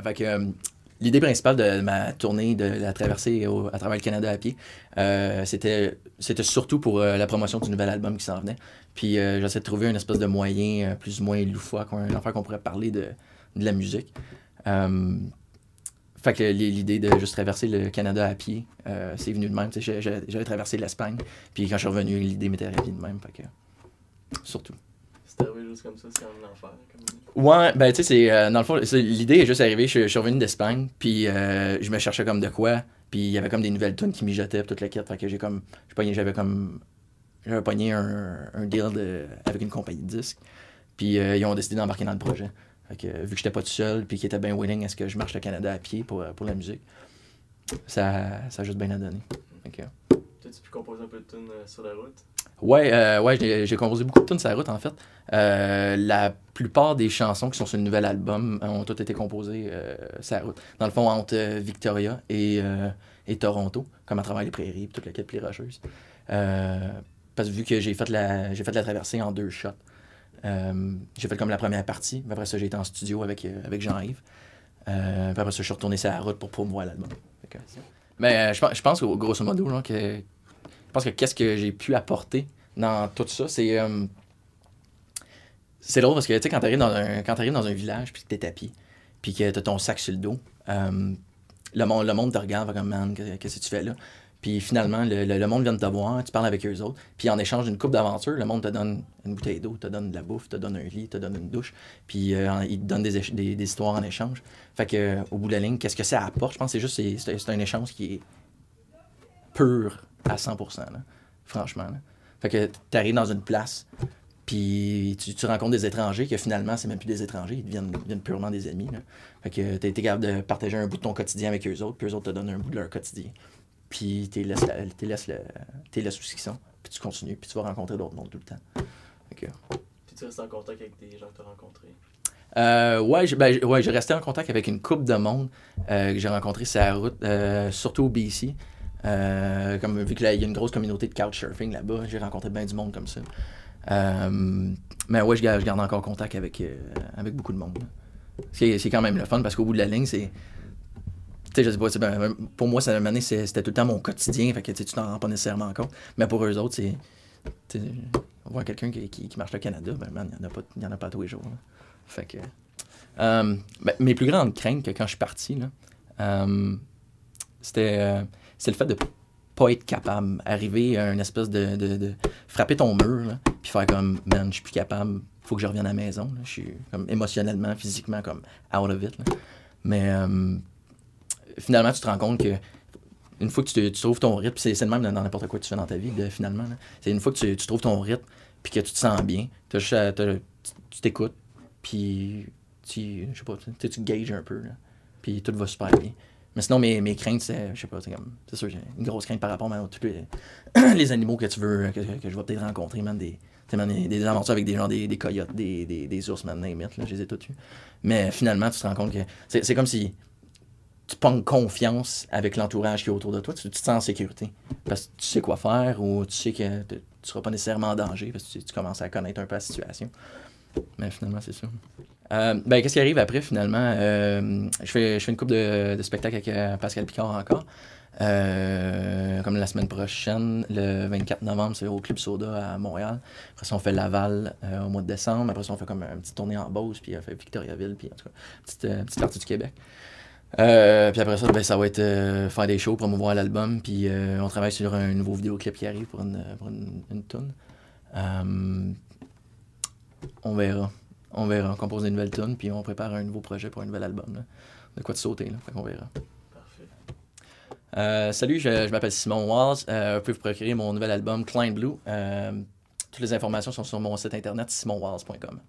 Fait que l'idée principale de ma tournée de la traversée à travers le Canada à pied, c'était surtout pour la promotion du nouvel album qui s'en venait. Puis j'essaie de trouver une espèce de moyen plus ou moins loufoque, un affaire qu'on pourrait parler de la musique. Fait que l'idée de juste traverser le Canada à pied, c'est venu de même. J'avais traversé l'Espagne, puis quand je suis revenu, l'idée m'était arrivée de même. Fait que, surtout. C'est arrivé juste comme ça, c'est un enfer. Ouais, ben tu sais, dans le fond, l'idée est juste arrivée, je suis revenu d'Espagne, puis je me cherchais comme de quoi, puis il y avait comme des nouvelles tunes qui mijotaient, toute la quête, fait que j'avais pogné un deal avec une compagnie de disques, puis ils ont décidé d'embarquer dans le projet. Fait que vu que j'étais pas tout seul, puis qu'ils étaient bien willing à ce que je marche le Canada à pied pour la musique, ça a juste bien à donner. T'as-tu pu composer un peu de tunes sur la route? Ouais, j'ai composé beaucoup de tunes sur la route, en fait. La plupart des chansons qui sont sur le nouvel album ont toutes été composées sur la route. Dans le fond, entre Victoria et Toronto, comme à travers les prairies, puis toute la quête puis les rocheuses. Parce que vu que j'ai fait la traversée en 2 shots, j'ai fait comme la première partie, puis après ça, j'ai été en studio avec Jean-Yves. Puis après ça, je suis retourné sur la route pour promouvoir l'album. Mais je pense, grosso modo, là, je pense que qu'est-ce que j'ai pu apporter dans tout ça, c'est drôle parce que, tu sais, quand t'arrives dans un village, puis que t'es à pied, puis que t'as ton sac sur le dos, le monde te regarde, va comme, man, qu'est-ce que tu fais là? Puis finalement, le monde vient de te voir, tu parles avec eux autres, puis en échange d'une coupe d'aventure, le monde te donne une bouteille d'eau, te donne de la bouffe, te donne un lit, te donne une douche, puis il te donne des histoires en échange. Fait que, au bout de la ligne, qu'est-ce que ça apporte? Je pense que c'est un échange qui est pur à 100%, là, franchement. Là. Fait que t'arrives dans une place, puis tu rencontres des étrangers que finalement, c'est même plus des étrangers, ils deviennent purement des amis. Là. Fait que t'as été capable de partager un bout de ton quotidien avec eux autres, puis eux autres te donnent un bout de leur quotidien. Puis t'es laisses où ils sont, puis tu continues, puis tu vas rencontrer d'autres mondes tout le temps. Puis tu restes en contact avec des gens que tu as rencontrés? J'ai resté en contact avec une couple de monde que j'ai rencontré sur la route, surtout au BC. Comme vu qu'il y a une grosse communauté de couchsurfing là-bas, j'ai rencontré bien du monde comme ça. Mais ouais, je garde encore contact avec beaucoup de monde. C'est quand même le fun parce qu'au bout de la ligne, c'est. Tu sais, je sais pas, pour moi, c'était tout le temps mon quotidien, fait que tu t'en rends pas nécessairement compte. Mais pour eux autres, c'est. Voir quelqu'un qui marche le Canada, ben man, il y en a pas tous les jours. Là. Fait que. Mes plus grandes craintes que quand je suis parti, là, c'est le fait de pas être capable, arriver à une espèce de frapper ton mur, là, puis faire comme, man, je suis plus capable, faut que je revienne à la maison. Là. Je suis comme émotionnellement, physiquement, comme out of it. Là. Mais finalement, tu te rends compte que une fois que tu trouves ton rythme, c'est le même dans n'importe quoi que tu fais dans ta vie, finalement. C'est une fois que tu trouves ton rythme, puis que tu te sens bien, tu t'écoutes, puis je sais pas, tu te gages un peu, là, puis tout va super bien. Mais sinon, mes craintes, c'est, je sais pas, c'est sûr, j'ai une grosse crainte par rapport à tous les animaux que tu veux, que je vais peut-être rencontrer, man, des aventures avec des coyotes, des ours, man, name it, là, je les ai toutes eues. Mais finalement, tu te rends compte que c'est comme si tu prends confiance avec l'entourage qui est autour de toi, tu te sens en sécurité. Parce que tu sais quoi faire ou tu sais que tu seras pas nécessairement en danger parce que tu commences à connaître un peu la situation. Mais finalement, c'est ça. Qu'est-ce qui arrive après, finalement? Je fais une couple de spectacles avec Pascal Picard encore. Comme la semaine prochaine, le 24 novembre, c'est au Club Soda à Montréal. Après ça, on fait Laval au mois de décembre. Après ça, on fait comme une petite tournée en Beauce, puis on fait Victoriaville, puis en tout cas, petite partie du Québec. Puis après ça, ça va être faire des shows, promouvoir l'album, puis on travaille sur un nouveau vidéoclip qui arrive pour une toune. On verra. On compose une nouvelle tune, puis on prépare un nouveau projet pour un nouvel album. Là. De quoi de sauter, là. Fait qu'on verra. Parfait. Salut, je m'appelle Simon Walls. Vous pouvez vous procurer mon nouvel album, Klein Blue. Toutes les informations sont sur mon site internet, simonwalls.com.